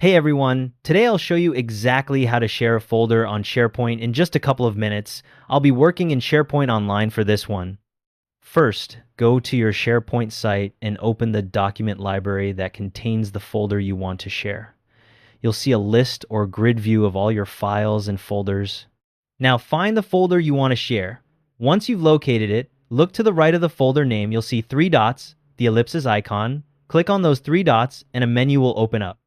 Hey everyone, today I'll show you exactly how to share a folder on SharePoint in just a couple of minutes. I'll be working in SharePoint Online for this one. First, go to your SharePoint site and open the document library that contains the folder you want to share. You'll see a list or grid view of all your files and folders. Now find the folder you want to share. Once you've located it, look to the right of the folder name. You'll see three dots, the ellipsis icon. Click on those three dots and a menu will open up.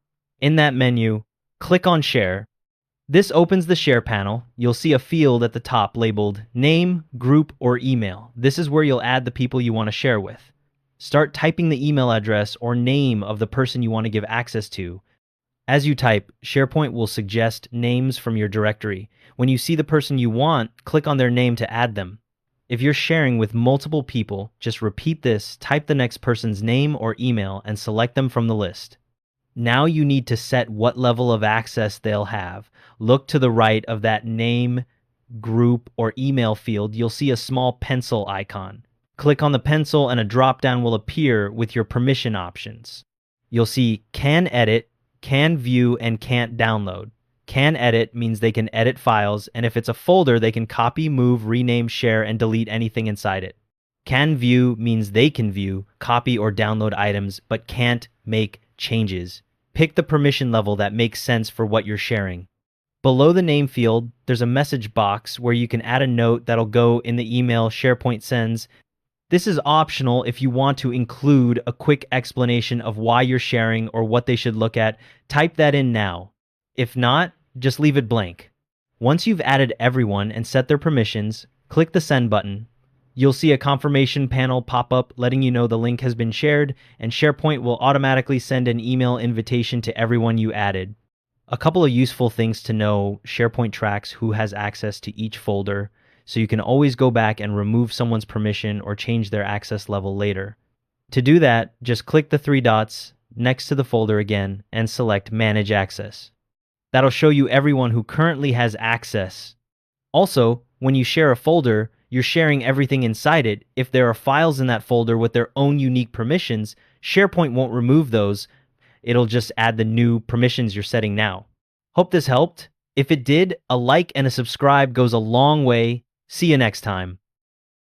In that menu, click on Share. This opens the Share panel. You'll see a field at the top labeled Name, Group, or Email. This is where you'll add the people you want to share with. Start typing the email address or name of the person you want to give access to. As you type, SharePoint will suggest names from your directory. When you see the person you want, click on their name to add them. If you're sharing with multiple people, just repeat this, type the next person's name or email, and select them from the list. Now you need to set what level of access they'll have. Look to the right of that name, group, or email field. You'll see a small pencil icon. Click on the pencil and a drop-down will appear with your permission options. You'll see Can Edit, Can View, and Can't Download. Can Edit means they can edit files, and if it's a folder, they can copy, move, rename, share, and delete anything inside it. Can View means they can view, copy, or download items, but can't make changes. Pick the permission level that makes sense for what you're sharing. Below the name field, there's a message box where you can add a note that'll go in the email SharePoint sends. This is optional if you want to include a quick explanation of why you're sharing or what they should look at. Type that in now. If not, just leave it blank. Once you've added everyone and set their permissions, click the Send button. You'll see a confirmation panel pop up letting you know the link has been shared, and SharePoint will automatically send an email invitation to everyone you added. A couple of useful things to know: SharePoint tracks who has access to each folder, so you can always go back and remove someone's permission or change their access level later. To do that, just click the three dots next to the folder again and select Manage Access. That'll show you everyone who currently has access. Also, when you share a folder, you're sharing everything inside it. If there are files in that folder with their own unique permissions, SharePoint won't remove those. It'll just add the new permissions you're setting now. Hope this helped. If it did, a like and a subscribe goes a long way. See you next time.